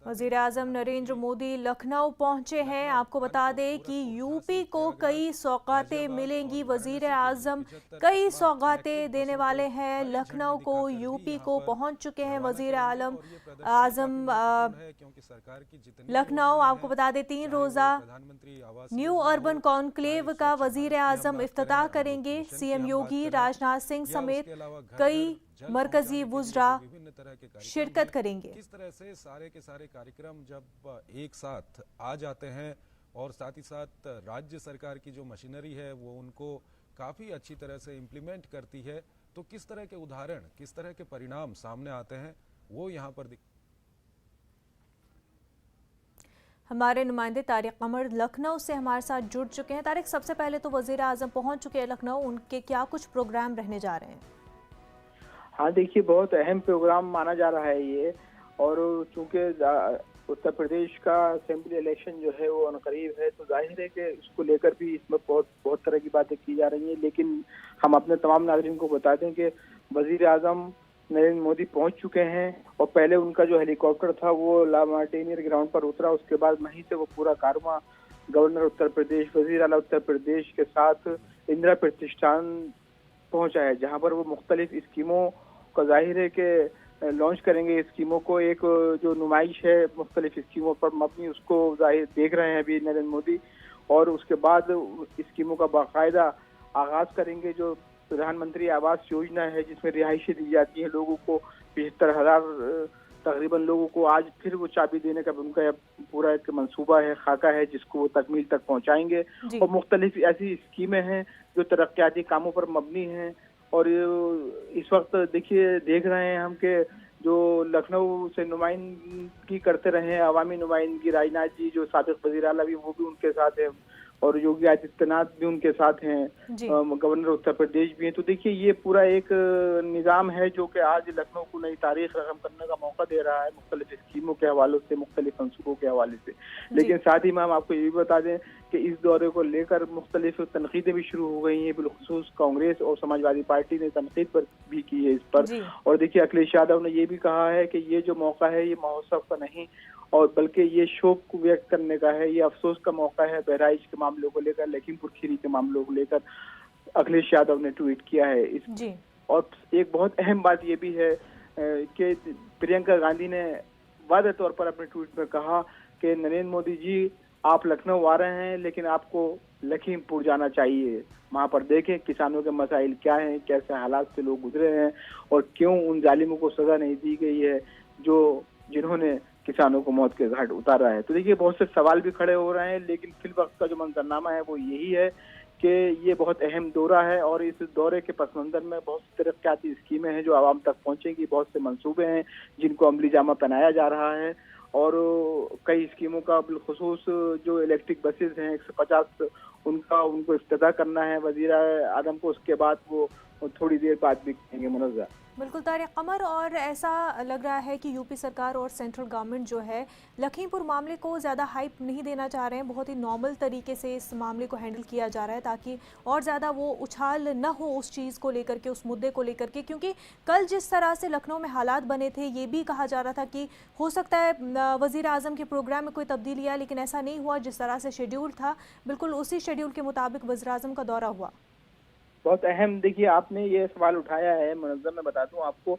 वज़ीर आज़म नरेंद्र मोदी लखनऊ पहुंचे हैं। आपको बता दें कि यूपी को कई सौगातें मिलेंगी। वज़ीर आज़म कई सौगातें देने वाले हैं। लखनऊ को यूपी को पहुंच चुके हैं वज़ीर आज़म लखनऊ। आपको बता दें 3 रोज़ा न्यू अर्बन कॉन्क्लेव का वज़ीर आज़म इफ्तिताह करेंगे। सीएम योगी, राजनाथ सिंह समेत कई मरकजी वुज़रा शिरकत करेंगे। किस तरह से सारे के सारे कार्यक्रम जब एक साथ आ जाते हैं और साथ ही साथ राज्य सरकार की जो मशीनरी है वो उनको काफ़ी अच्छी तरह से इम्प्लीमेंट करती है, तो किस तरह के उदाहरण, किस तरह के परिणाम सामने आते हैं वो यहाँ पर हमारे नुमाइंदे तारिक कमर लखनऊ से हमारे साथ जुड़ चुके हैं। तारिक, सबसे पहले तो वज़ीर आज़म पहुंच चुके हैं लखनऊ, उनके क्या कुछ प्रोग्राम रहने जा रहे हैं? हाँ देखिए, बहुत अहम प्रोग्राम माना जा रहा है ये। और चूंकि उत्तर प्रदेश का असेंबली इलेक्शन जो है वो अनकरीब है, तो जाहिर है कि इसको लेकर भी इसमें बहुत तरह की बातें की जा रही हैं। लेकिन हम अपने तमाम नाज़रीन को बता दें कि वज़ीर आज़म नरेंद्र मोदी पहुंच चुके हैं और पहले उनका जो हेलीकॉप्टर था वो ला मार्टिनियर ग्राउंड पर उतरा। उसके बाद वहीं से वो पूरा कारवां गवर्नर उत्तर प्रदेश, वज़ीर आला उत्तर प्रदेश के साथ इंदिरा प्रतिष्ठान पहुंचा है, जहां पर वो मुख्तलिफ स्कीमों का जाहिर है कि लॉन्च करेंगे। स्कीमों को एक जो नुमाइश है मुख्तलिफ स्कीमों पर मबनी, उसको जाहिर देख रहे हैं अभी नरेंद्र मोदी। और उसके बाद स्कीमों का बाकायदा आगाज करेंगे। जो प्रधानमंत्री आवास योजना है जिसमें रिहाइशें दी जाती हैं लोगों को, 75,000 तकरीबन लोगों को आज फिर वो चाबी देने का उनका पूरा एक मंसूबा है, खाका है, जिसको वो तकमील तक पहुंचाएंगे। और मुख्तलिफ ऐसी स्कीमें हैं जो तरक्याती कामों पर मबनी हैं। और इस वक्त देखिए, देख रहे हैं हम कि जो लखनऊ से नुमाइंदगी करते रहे हैं, अवामी नुमाइंदगी, राजनाथ जी जो साबिक वज़ीर आला भी, वो भी उनके साथ है और योगी आदित्यनाथ भी उनके साथ हैं, गवर्नर उत्तर प्रदेश भी हैं। तो देखिए, ये पूरा एक निज़ाम है जो कि आज लखनऊ को नई तारीख रकम करने का मौका दे रहा है, मुख्तलिफ स्कीमों के हवाले से, मुख्तलिफ मंसूबों के हवाले से। लेकिन साथ ही में हम आपको ये भी बता दें कि इस दौरे को लेकर मुख्तलिफ तनकीदें भी शुरू हो गई हैं। बिलखुसूस कांग्रेस और समाजवादी पार्टी ने तनकीद पर भी की है इस पर। और देखिए, अखिलेश यादव ने ये भी कहा है कि ये जो मौका है ये महोत्सव का नहीं, और बल्कि ये शोक को व्यक्त करने का है, ये अफसोस का मौका है। बहराइच के मामलों को लेकर, लखीमपुर खीरी के मामलों को लेकर अखिलेश यादव ने ट्वीट किया है इस। और एक बहुत अहम बात ये भी है कि प्रियंका गांधी ने वादे तौर पर अपने ट्वीट में कहा कि नरेंद्र मोदी जी, आप लखनऊ आ रहे हैं लेकिन आपको लखीमपुर जाना चाहिए। वहां पर देखें किसानों के मसाइल क्या हैं, कैसे हालात से लोग गुजरे हैं और क्यों उन जालिमों को सजा नहीं दी गई है जिन्होंने किसानों को मौत के घाट उतारा है। तो देखिए, बहुत से सवाल भी खड़े हो रहे हैं, लेकिन फिल वक्त का जो मंजरनामा है वो यही है कि ये बहुत अहम दौरा है और इस दौरे के पस मंजर में बहुत सी तरक्याती स्कीमें हैं जो आवाम तक पहुंचेंगी, बहुत से मंसूबे हैं जिनको अमली जामा पहनाया जा रहा है। और कई स्कीमों का बिलखुसूस जो इलेक्ट्रिक बसेज हैं 150, उनको इफ्तिताह करना है वज़ीर आज़म को। उसके बाद वो थोड़ी देर बाद भी कहेंगे मुनज़्ज़र। बिल्कुल तारिक कमर, और ऐसा लग रहा है कि यूपी सरकार और सेंट्रल गवर्नमेंट जो है लखीमपुर मामले को ज़्यादा हाइप नहीं देना चाह रहे हैं। बहुत ही नॉर्मल तरीके से इस मामले को हैंडल किया जा रहा है ताकि और ज़्यादा वो उछाल न हो उस चीज़ को लेकर के, उस मुद्दे को लेकर के। क्योंकि कल जिस तरह से लखनऊ में हालात बने थे, ये भी कहा जा रहा था कि हो सकता है वज़ीर आज़म के प्रोग्राम में कोई तब्दीली आए, लेकिन ऐसा नहीं हुआ। जिस तरह से शेड्यूल था, बिल्कुल उसी शेड्यूल के मुताबिक वज़ीर आज़म का दौरा हुआ। बहुत अहम, देखिए आपने ये सवाल उठाया है मुनज़्ज़र, मैं बता दूं आपको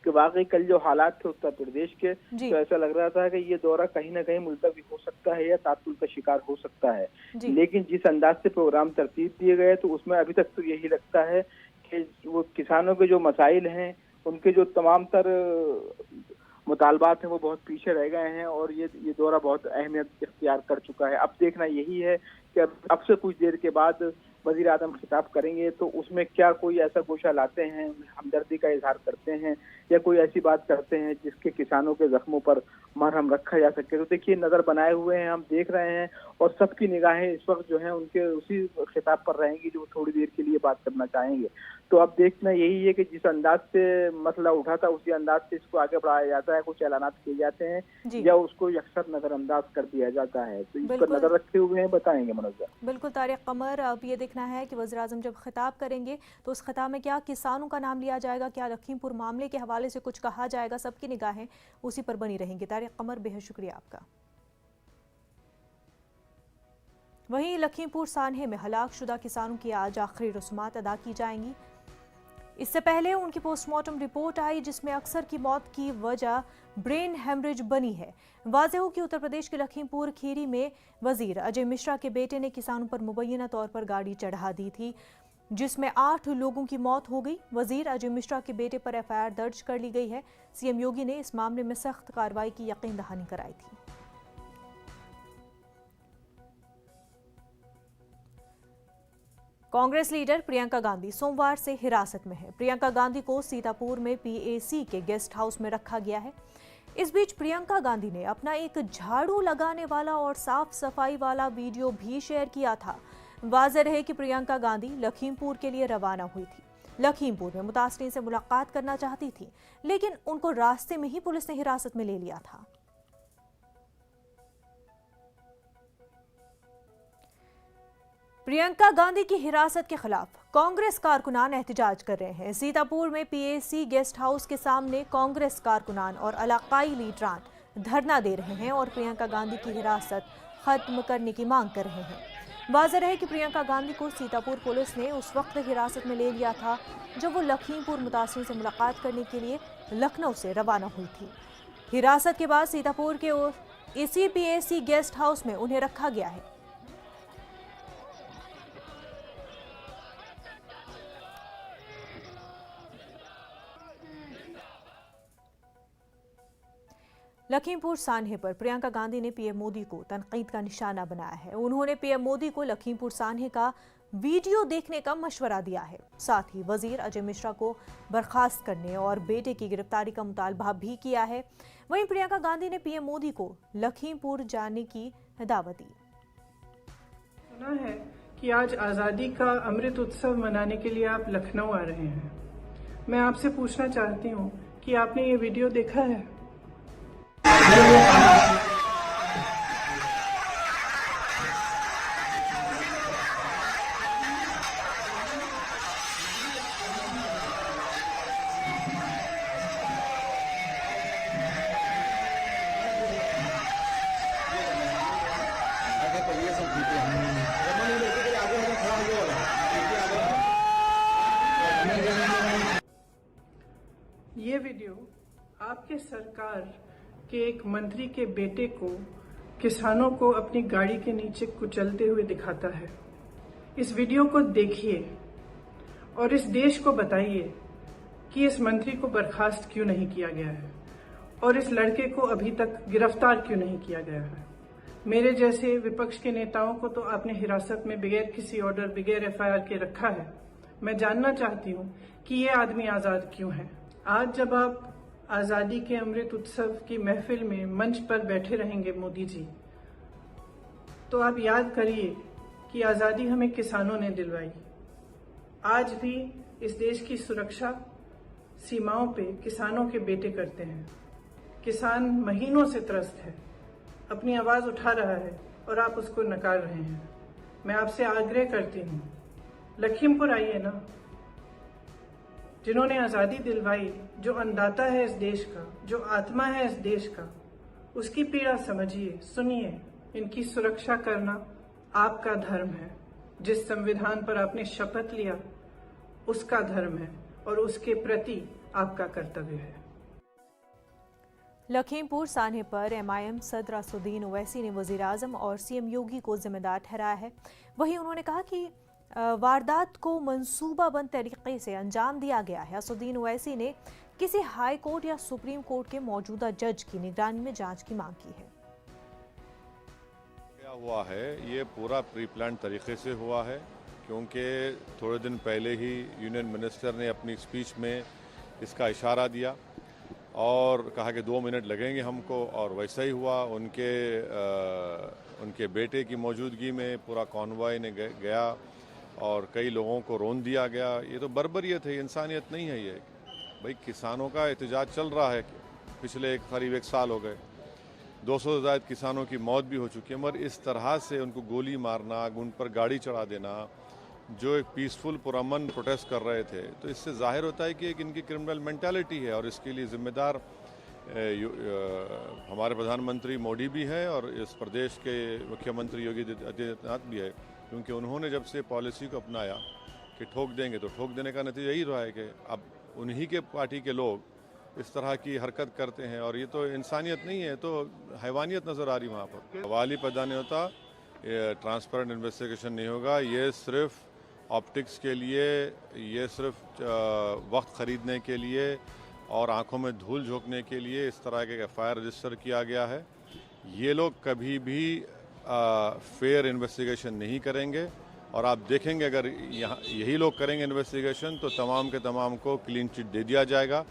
कि वाकई कल जो हालात थे उत्तर प्रदेश के, तो ऐसा लग रहा था कि ये दौरा कहीं ना कहीं मुलतवी हो सकता है या तातुल का शिकार हो सकता है। लेकिन जिस अंदाज से प्रोग्राम तरतीब दिए गए, तो उसमें अभी तक तो यही लगता है कि वो किसानों के जो मसाइल हैं, उनके जो तमाम तर मुतालबात हैं, वो बहुत पीछे रह गए हैं और ये दौरा बहुत अहमियत इख्तियार कर चुका है। अब देखना यही है कि अब से कुछ देर के बाद वज़ीर आज़म खिताब करेंगे तो उसमें क्या कोई ऐसा गोशा लाते हैं, हमदर्दी का इजहार करते हैं या कोई ऐसी बात करते हैं जिसके किसानों के जख्मों पर मरहम रखा जा सके। तो देखिए, नज़र बनाए हुए हैं, हम देख रहे हैं और सबकी निगाहें इस वक्त जो है उनके उसी खिताब पर रहेंगी जो थोड़ी देर के लिए बात करना चाहेंगे। तो अब देखना यही है कि जिस अंदाज से मसला उठा था उसी अंदाज से इसको आगे बढ़ाया जाता है, कुछ ऐलानात किए जाते हैं या उसको अक्सर नजरअंदाज कर दिया जाता है। तो इस पर नजर रखे हुए हैं, बताएंगे मुनज़्ज़र। बिल्कुल तारिक कमर, अब ये देखना है कि वज़ीर आज़म जब खिताब करेंगे तो उस खिताब में क्या किसानों का नाम लिया जाएगा, क्या लखीमपुर मामले के हवाले से कुछ कहा जाएगा, सबकी निगाहें उसी पर बनी रहेंगी। तारिक कमर, बेहद शुक्रिया आपका। वहीं लखीमपुर सान्हे में हलाकशुदा किसानों की आज आखिरी रस्मात अदा की जाएंगी। इससे पहले उनकी पोस्टमार्टम रिपोर्ट आई, जिसमें अक्सर की मौत की वजह ब्रेन हेमरेज बनी है। वाज़ेह हो कि उत्तर प्रदेश के लखीमपुर खीरी में वजीर अजय मिश्रा के बेटे ने किसानों पर मुबैना तौर पर गाड़ी चढ़ा दी थी, जिसमें 8 लोगों की मौत हो गई। वजीर अजय मिश्रा के बेटे पर एफआईआर दर्ज कर ली गई है। सीएम योगी ने इस मामले में सख्त कार्रवाई की यकीन दहानी कराई थी। कांग्रेस लीडर प्रियंका गांधी सोमवार से हिरासत में है। प्रियंका गांधी को सीतापुर में पीएसी के गेस्ट हाउस में रखा गया है। इस बीच प्रियंका गांधी ने अपना एक झाड़ू लगाने वाला और साफ सफाई वाला वीडियो भी शेयर किया था। वाज़ेह रहे कि प्रियंका गांधी लखीमपुर के लिए रवाना हुई थी। लखीमपुर में मुतासरीन से मुलाकात करना चाहती थी, लेकिन उनको रास्ते में ही पुलिस ने हिरासत में ले लिया था। प्रियंका गांधी की हिरासत के खिलाफ कांग्रेस कारकुनान एहतजाज कर रहे हैं। सीतापुर में पीएसी गेस्ट हाउस के सामने कांग्रेस कारकुनान और इलाकाई लीडरान धरना दे रहे हैं और प्रियंका गांधी की हिरासत खत्म करने की मांग कर रहे हैं। वाज़ेह रहे कि प्रियंका गांधी को सीतापुर पुलिस ने उस वक्त हिरासत में ले लिया था जब वो लखीमपुर मुतासरीन से मुलाकात करने के लिए लखनऊ से रवाना हुई थी। हिरासत के बाद सीतापुर के इसी पीएसी गेस्ट हाउस में उन्हें रखा गया है। लखीमपुर सान्हे पर प्रियंका गांधी ने पीएम मोदी को तनकीद का निशाना बनाया है। उन्होंने पीएम मोदी को लखीमपुर सान्हे का वीडियो देखने का मशवरा दिया है। साथ ही वजीर अजय मिश्रा को बर्खास्त करने और बेटे की गिरफ्तारी का मुतालबा भी किया है। वहीं प्रियंका गांधी ने पीएम मोदी को लखीमपुर जाने की दावत दी। सुना है कि आज आज़ादी का अमृत उत्सव मनाने के लिए आप लखनऊ आ रहे हैं। मैं आपसे पूछना चाहती हूँ कि आपने ये वीडियो देखा है? ये वीडियो आपके सरकार के एक मंत्री के बेटे को किसानों को अपनी गाड़ी के नीचे कुचलते हुए दिखाता है। इस वीडियो को देखिए और इस देश को बताइए कि इस मंत्री को बर्खास्त क्यों नहीं किया गया है और इस लड़के को अभी तक गिरफ्तार क्यों नहीं किया गया है। मेरे जैसे विपक्ष के नेताओं को तो आपने हिरासत में बगैर किसी ऑर्डर, बगैर एफआईआर के रखा है। मैं जानना चाहती हूँ कि ये आदमी आजाद क्यों है। आज जब आप आजादी के अमृत उत्सव की महफिल में मंच पर बैठे रहेंगे मोदी जी, तो आप याद करिए कि आजादी हमें किसानों ने दिलवाई। आज भी इस देश की सुरक्षा सीमाओं पे किसानों के बेटे करते हैं। किसान महीनों से त्रस्त है, अपनी आवाज उठा रहा है और आप उसको नकार रहे हैं। मैं आपसे आग्रह करती हूँ, लखीमपुर आइए ना। जिन्होंने आजादी दिलवाई, जो अन्नदाता है इस देश का, जो आत्मा है इस देश का, उसकी पीड़ा समझिए, सुनिए। इनकी सुरक्षा करना आपका धर्म है। जिस संविधान पर आपने शपथ लिया उसका धर्म है और उसके प्रति आपका कर्तव्य है। लखीमपुर सान्हे पर एमआईएम सदर असदुद्दीन ओवैसी ने वजीर आजम और सीएम योगी को जिम्मेदार ठहराया है। वहीं उन्होंने कहा कि वारदात को मंसूबाबंद तरीके से अंजाम दिया गया है। असदुद्दीन ओवैसी ने किसी हाई कोर्ट या सुप्रीम कोर्ट के मौजूदा जज की निगरानी में जांच की मांग की है। क्या हुआ है, ये पूरा प्री प्लान तरीके से हुआ है, क्योंकि थोड़े दिन पहले ही यूनियन मिनिस्टर ने अपनी स्पीच में इसका इशारा दिया और कहा कि 2 मिनट लगेंगे हमको, और वैसा ही हुआ। उनके बेटे की मौजूदगी में पूरा कॉन्वॉय ने गया और कई लोगों को रोन दिया गया। ये तो बर्बरियत है, इंसानियत नहीं है। ये भाई किसानों का एहतजाज चल रहा है, पिछले करीब 1 साल हो गए, 200 से ज़्यादा किसानों की मौत भी हो चुकी है, मगर इस तरह से उनको गोली मारना, उन पर गाड़ी चढ़ा देना, जो एक पीसफुल पुरअमन प्रोटेस्ट कर रहे थे, तो इससे जाहिर होता है कि एक इनकी क्रिमिनल मेंटालिटी है और इसके लिए जिम्मेदार हमारे प्रधानमंत्री मोदी भी है और इस प्रदेश के मुख्यमंत्री योगी आदित्यनाथ भी है, क्योंकि उन्होंने जब से पॉलिसी को अपनाया कि ठोक देंगे तो ठोक देने का नतीजा यही रहा है कि अब उन्हीं के पार्टी के लोग इस तरह की हरकत करते हैं और ये तो इंसानियत नहीं है, तो हैवानियत नज़र आ रही वहाँ पर। सवाल ही पैदा नहीं होता, ट्रांसपेरेंट इन्वेस्टिगेशन नहीं होगा, ये सिर्फ ऑप्टिक्स के लिए, ये सिर्फ वक्त ख़रीदने के लिए और आंखों में धूल झोंकने के लिए इस तरह के एफआईआर रजिस्टर किया गया है। ये लोग कभी भी फेयर इन्वेस्टिगेशन नहीं करेंगे और आप देखेंगे अगर यहाँ यही लोग करेंगे इन्वेस्टिगेशन तो तमाम के तमाम को क्लीन चिट दे दिया जाएगा,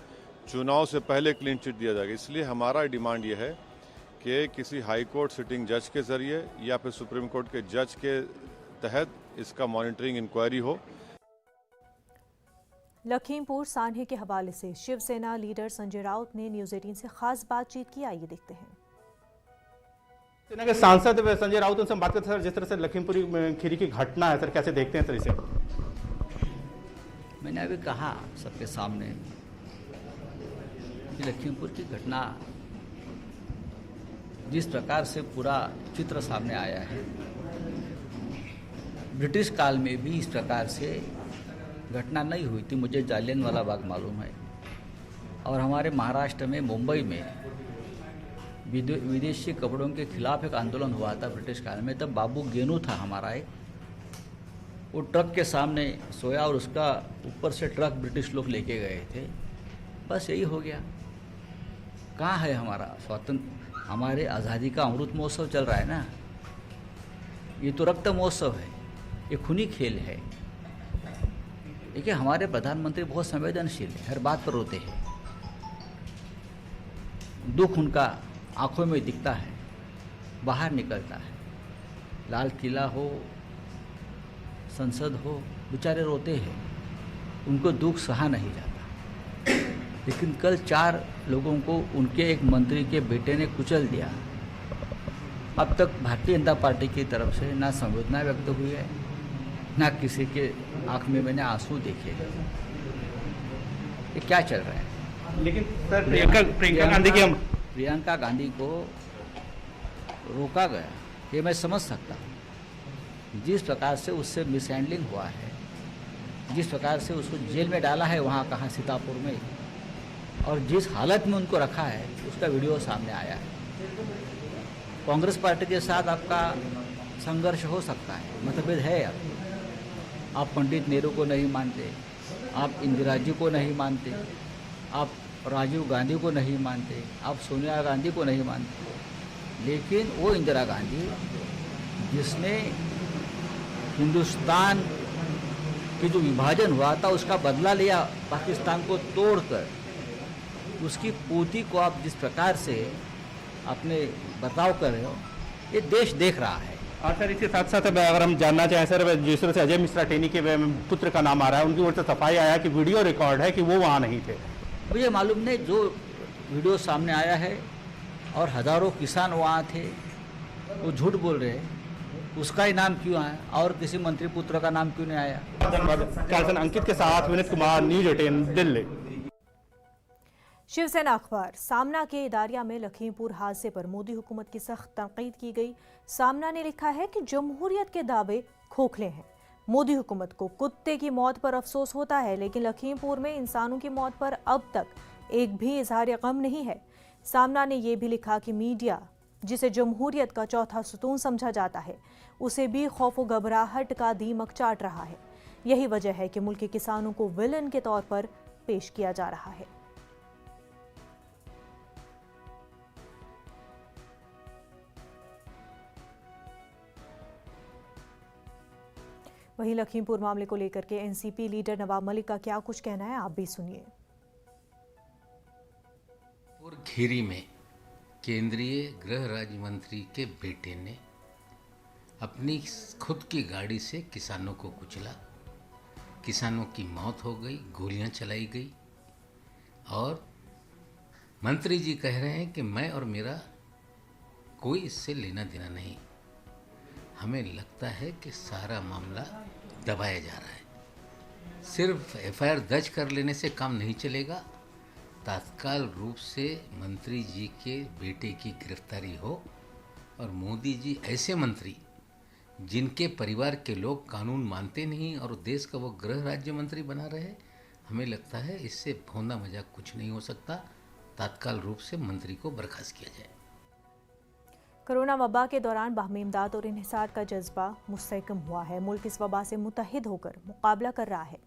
चुनाव से पहले क्लीन चिट दिया जाएगा। इसलिए हमारा डिमांड ये है कि किसी हाई कोर्ट सिटिंग जज के ज़रिए या फिर सुप्रीम कोर्ट के जज के तहत इसका मॉनिटरिंग इंक्वायरी हो। लखीमपुर सान्हे के हवाले से शिवसेना लीडर संजय राउत ने न्यूज़ 18 से खास बातचीत की, आइए देखते हैं। सेना के सांसद संजय राउत उनसे बात करते हैं। सर, जिस तरह से लखीमपुरी खीरी की घटना है, सर कैसे देखते हैं सर इसे? मैंने अभी कहा सबके सामने कि लखीमपुर की घटना जिस प्रकार से पूरा चित्र सामने आया है, ब्रिटिश काल में भी इस प्रकार से घटना नहीं हुई थी। मुझे जालियनवाला बाग मालूम है और हमारे महाराष्ट्र में मुंबई में विदेशी कपड़ों के खिलाफ एक आंदोलन हुआ था ब्रिटिश काल में। तब बाबू गेनू था हमारा एक, वो ट्रक के सामने सोया और उसका ऊपर से ट्रक ब्रिटिश लोग लेके गए थे। बस यही हो गया। कहाँ है हमारा स्वतंत्र, हमारे आज़ादी का अमृत महोत्सव चल रहा है ना, ये तो रक्त महोत्सव है, ये खूनी खेल है। देखिए हमारे प्रधानमंत्री बहुत संवेदनशील है, हर बात पर रोते हैं, दुख उनका आंखों में दिखता है, बाहर निकलता है। लाल किला हो, संसद हो, बेचारे रोते हैं, उनको दुख सहा नहीं जाता। लेकिन कल 4 लोगों को उनके एक मंत्री के बेटे ने कुचल दिया। अब तक भारतीय जनता पार्टी की तरफ से ना संवेदना व्यक्त हुई है, ना किसी के आंख में मैंने आंसू देखे। ये क्या चल रहा है? लेकिन सर प्रियंका गांधी को रोका गया, ये मैं समझ सकता हूँ। जिस प्रकार से उससे मिसहैंडलिंग हुआ है, जिस प्रकार से उसको जेल में डाला है वहाँ कहाँ सीतापुर में, और जिस हालत में उनको रखा है उसका वीडियो सामने आया है। कांग्रेस पार्टी के साथ आपका संघर्ष हो सकता है, मतभेद है। आप पंडित नेहरू को नहीं मानते, आप इंदिरा जी को नहीं मानते, आप राजीव गांधी को नहीं मानते, आप सोनिया गांधी को नहीं मानते, लेकिन वो इंदिरा गांधी जिसने हिंदुस्तान की जो विभाजन हुआ था उसका बदला लिया, पाकिस्तान को तोड़कर, उसकी पोती को आप जिस प्रकार से अपने बर्ताव कर रहे हो, ये देश देख रहा है। और सर इसके साथ साथ अगर हम जानना चाहें सर, जिस तरह से अजय मिश्रा टेनी के पुत्र का नाम आ रहा है, उनकी ओर से सफाई आया कि वीडियो रिकॉर्ड है कि वो वहाँ नहीं थे। मुझे मालूम नहीं, जो वीडियो सामने आया है और हज़ारों किसान वहाँ थे, वो झूठ बोल रहे हैं, उसका ही नाम क्यों आया और किसी मंत्री पुत्र का नाम क्यों नहीं आया? धन्यवाद। अंकित के साथ विनीत कुमार, न्यूज़ 18 दिल्ली। शिवसेना अखबार। सामना के इदारिया में लखीमपुर हादसे पर मोदी हुकूमत की सख्त तनकीद की गई। सामना ने लिखा है कि जमहूरियत के दावे खोखले हैं। मोदी हुकूमत को कुत्ते की मौत पर अफसोस होता है, लेकिन लखीमपुर में इंसानों की मौत पर अब तक एक भी इजहार गम नहीं है। सामना ने यह भी लिखा कि मीडिया, जिसे जमहूरियत का चौथा सुतून समझा जाता है, उसे भी खौफ व घबराहट का दीमक चाट रहा है। यही वजह है कि मुल्क के किसानों को विलन के तौर पर पेश किया जा रहा है। वहीं लखीमपुर मामले को लेकर के एनसीपी लीडर नवाब मलिक का क्या कुछ कहना है, आप भी सुनिए। और खीरी में केंद्रीय गृह राज्य मंत्री के बेटे ने अपनी खुद की गाड़ी से किसानों को कुचला, किसानों की मौत हो गई, गोलियां चलाई गई, और मंत्री जी कह रहे हैं कि मैं और मेरा कोई इससे लेना देना नहीं। हमें लगता है कि सारा मामला दबाया जा रहा है। सिर्फ एफआईआर दर्ज कर लेने से काम नहीं चलेगा, तत्काल रूप से मंत्री जी के बेटे की गिरफ्तारी हो और मोदी जी ऐसे मंत्री जिनके परिवार के लोग कानून मानते नहीं और देश का वो गृह राज्य मंत्री बना रहे, हमें लगता है इससे भौंदा मजाक कुछ नहीं हो सकता। तत्काल रूप से मंत्री को बर्खास्त किया जाए। कोरोना वबा के दौरान बाहमी इमदाद और इन्हिसार का जज्बा मुस्तहकम हुआ है। मुल्क इस वबा से मुत्तहिद होकर मुकाबला कर रहा है।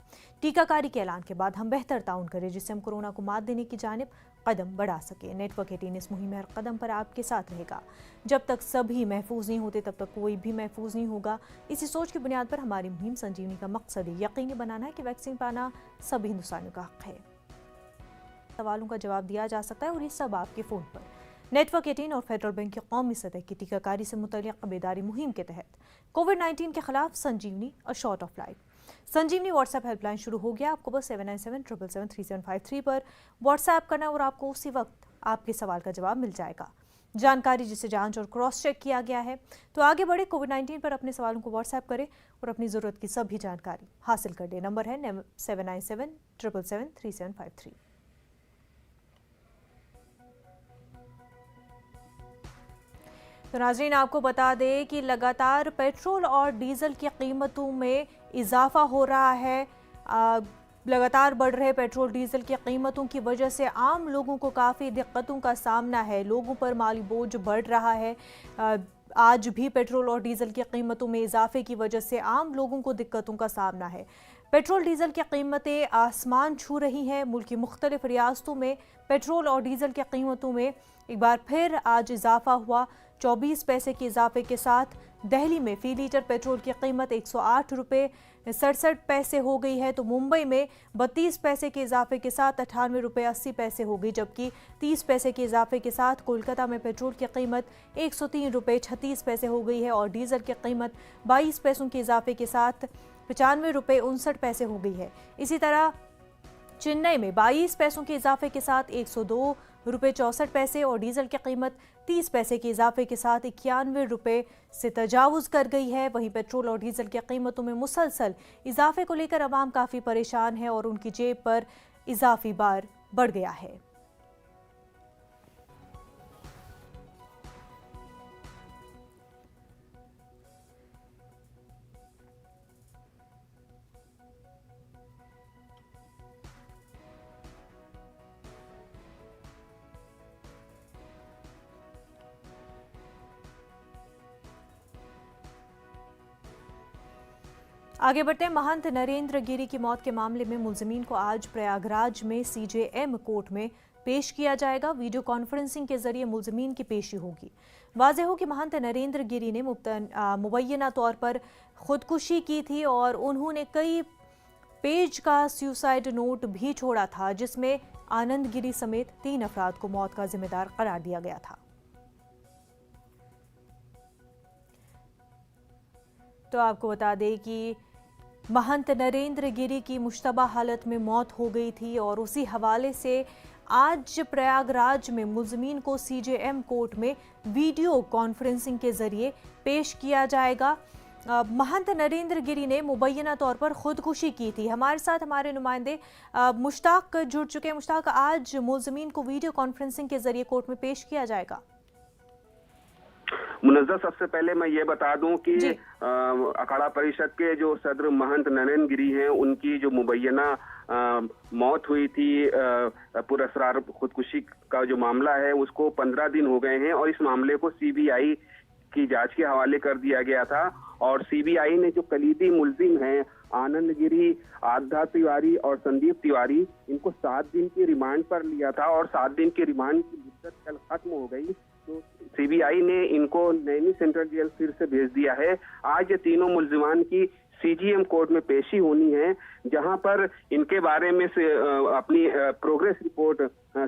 टीकाकारी के ऐलान के बाद हम बेहतर ताउन करें जिससे हम कोरोना को मात देने की जानिब कदम बढ़ा सके। नेटवर्क 18 इस मुहिम में हर कदम पर आपके साथ रहेगा। जब तक सभी महफूज नहीं होते तब तक कोई भी महफूज नहीं होगा। इसी सोच की बुनियाद पर हमारी मुहिम संजीवनी का मकसद यकीनी बनाना है कि वैक्सीन पाना सभी हिंदुस्तानियों का हक है। सवालों का जवाब दिया जा सकता है और ये सब आपके फ़ोन पर। नेटवर्क 18 और फेडरल बैंक की कौमी सतह की टीकाकारी से मुतल्लिक़ बेदारी मुहिम के तहत कोविड-19 के खिलाफ संजीवनी और short of life Sanjeevani WhatsApp helpline शुरू हो गया। आपको बस 7977773753 पर व्हाट्सएप करना और आपको उसी वक्त आपके सवाल का जवाब मिल जाएगा। जानकारी जिसे जांच और क्रॉस चेक किया गया है। तो आगे बढ़े, कोविड-19 पर अपने सवालों को व्हाट्सएप करें और अपनी ज़रूरत की सभी जानकारी हासिल कर लें। नंबर है 7977773753। तो नाज़रीन, आपको बता दें कि लगातार पेट्रोल और डीजल की कीमतों में इजाफा हो रहा है। लगातार बढ़ रहे पेट्रोल डीजल की कीमतों की वजह से आम लोगों को काफ़ी दिक्कतों का सामना है। लोगों पर माली बोझ बढ़ रहा है। आज भी पेट्रोल और डीजल की कीमतों में इजाफे की वजह से आम लोगों को दिक्कतों का सामना है। पेट्रोल डीजल की कीमतें आसमान छू रही हैं। मुल्क की मुख्तलिफ रियासतों में पेट्रोल और डीजल की कीमतों में एक बार फिर आज इजाफा हुआ। 24 पैसे के इजाफे के साथ दिल्ली में फ़ी लीटर पेट्रोल की कीमत 108 रुपये 67 पैसे हो गई है। तो मुंबई में 32 पैसे के इजाफे के साथ 98 रुपये 80 पैसे हो गई, जबकि 30 पैसे के इजाफे के साथ कोलकाता में पेट्रोल की कीमत 103 रुपये 36 पैसे हो गई है और डीजल की कीमत 22 पैसों के इजाफे के साथ 95 रुपये 59 पैसे हो गई है। इसी तरह चेन्नई में 22 पैसों के इजाफे के साथ 102 रुपये 64 पैसे और डीजल की कीमत 30 पैसे के इजाफे के साथ 91 रुपये से तजावुज़ कर गई है। वहीं पेट्रोल और डीजल की कीमतों में मुसलसल इजाफे को लेकर अवाम काफ़ी परेशान है और उनकी जेब पर इजाफी बार बढ़ गया है। आगे बढ़ते हैं। महंत नरेंद्र गिरी की मौत के मामले में मुलजिमीन को आज प्रयागराज में CJM कोर्ट में पेश किया जाएगा। वीडियो कॉन्फ्रेंसिंग के जरिए मुलजिमीन की पेशी होगी। वाज़ेह हो कि महंत नरेंद्र गिरी ने मुबैना तौर पर खुदकुशी की थी और उन्होंने कई पेज का सुसाइड नोट भी छोड़ा था जिसमें आनंद गिरी समेत 3 अफराद को मौत का जिम्मेदार करार दिया गया था। तो आपको बता दें कि महंत नरेंद्र गिरी की मुश्तबा हालत में मौत हो गई थी और उसी हवाले से आज प्रयागराज में मुलजिमीन को CJM कोर्ट में वीडियो कॉन्फ्रेंसिंग के जरिए पेश किया जाएगा। महंत नरेंद्र गिरी ने मुबैना तौर पर खुदकुशी की थी। हमारे साथ हमारे नुमाइंदे मुश्ताक जुड़ चुके हैं। मुश्ताक, आज मुलजिमीन को वीडियो कॉन्फ्रेंसिंग के जरिए कोर्ट में पेश किया जाएगा। मुनज़्ज़र, सबसे पहले मैं ये बता दूं कि अखाड़ा परिषद के जो सदर महंत नरेंद्र गिरी हैं, उनकी जो मुबैना मौत हुई थी पुरअसरार खुदकुशी का जो मामला है उसको 15 दिन हो गए हैं और इस मामले को CBI की जांच के हवाले कर दिया गया था। और CBI ने जो कलीदी मुलजिम हैं आनंद गिरी, आधा तिवारी और संदीप तिवारी, इनको 7 दिन की रिमांड पर लिया था और 7 दिन की रिमांड की मुद्दत कल खत्म हो गई। तो CBI ने इनको नैनी सेंट्रल जेल फिर से भेज दिया है। आज ये तीनों मुलजिमान की CJM कोर्ट में पेशी होनी है, जहां पर इनके बारे में से अपनी प्रोग्रेस रिपोर्ट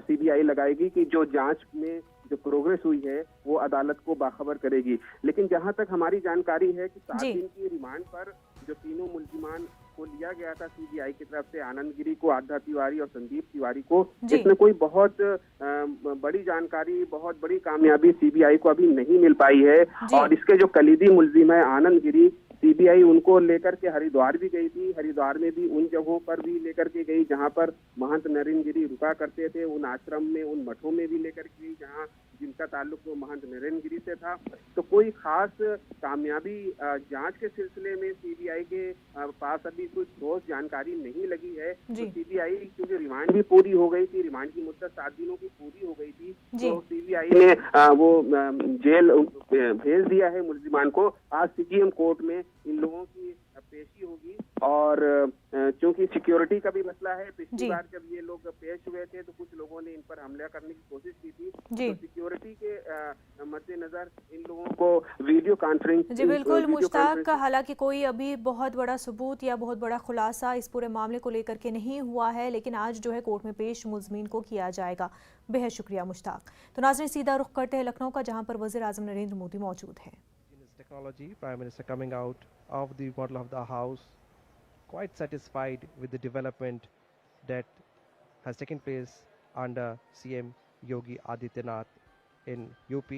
CBI लगाएगी कि जो जांच में जो प्रोग्रेस हुई है वो अदालत को बाखबर करेगी। लेकिन जहां तक हमारी जानकारी है कि 7 दिन की रिमांड पर जो तीनों मुलजिमान को लिया गया था CBI की तरफ से, आनंद गिरी को, आधा तिवारी और संदीप तिवारी को, इसमें कोई बहुत बड़ी जानकारी, बहुत बड़ी कामयाबी CBI को अभी नहीं मिल पाई है। और इसके जो कलीदी मुलजिम है आनंद गिरी, सीबीआई उनको लेकर के हरिद्वार भी गई थी। हरिद्वार में भी उन जगहों पर भी लेकर के गई जहां पर महंत नरेंद्र गिरी रुका करते थे, उन आश्रम में, उन मठों में भी लेकर के गई जहां जिनका ताल्लुक वो महंत नरेंद्र गिरी से था। तो कोई खास कामयाबी जांच के सिलसिले में सीबीआई के पास अभी कुछ ठोस जानकारी नहीं लगी है। तो सीबीआई, क्योंकि रिमांड भी पूरी हो गई थी, रिमांड की मुद्दत 7 दिनों की पूरी हो गई थी, तो सीबीआई ने वो जेल भेज दिया है मुलजिमान को। आज सीजीएम कोर्ट में इन लोगों की पेशी होगी और क्योंकि सिक्योरिटी का भी मसला है, पिछली बार जब ये लोग पेश हुए थे तो कुछ लोगों ने इन पर हमला करने की कोशिश की थी, तो सिक्योरिटी के मद्देनजर इन लोगों को वीडियो कॉन्फ्रेंस। जी बिल्कुल मुश्ताक, हालांकि कोई अभी बहुत बड़ा सबूत या बहुत बड़ा खुलासा इस पूरे मामले को लेकर के नहीं हुआ है, लेकिन आज जो है कोर्ट में पेश मुलजमीन को किया जाएगा। बेहद शुक्रिया मुश्ताक। तो नाज़रीन, सीधा रुख करते हैं लखनऊ का, जहां पर वज़ीर आज़म नरेंद्र मोदी मौजूद हैं। Technology, Prime Minister coming out of the model of the house, quite satisfied with the development that has taken place under CM Yogi Adityanath in UP.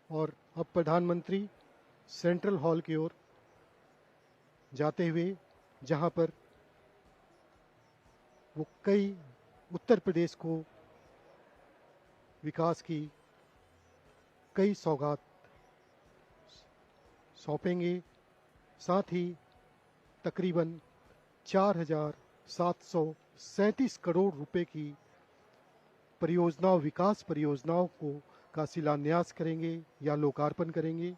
और अब प्रधानमंत्री सेंट्रल हॉल की ओर जाते हुए, जहां पर वो कई उत्तर प्रदेश को विकास की कई सौगात सौंपेंगे, साथ ही तकरीबन 4,737 करोड़ रुपए की परियोजनाओं, विकास परियोजनाओं का शिलान्यास करेंगे या लोकार्पण करेंगे।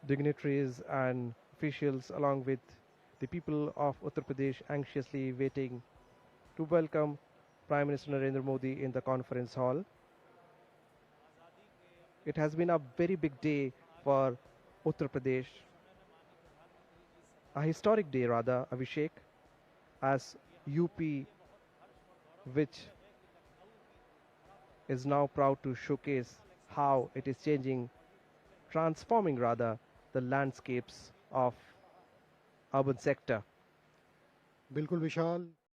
Dignitaries and officials along with the people of Uttar Pradesh anxiously waiting to welcome Prime Minister Narendra Modi in the conference hall. It has been a very big day for Uttar Pradesh, a historic day rather, Abhishek, as UP, which is now proud to showcase how it is changing, transforming rather, the landscapes of urban sector. बिल्कुल विशाल।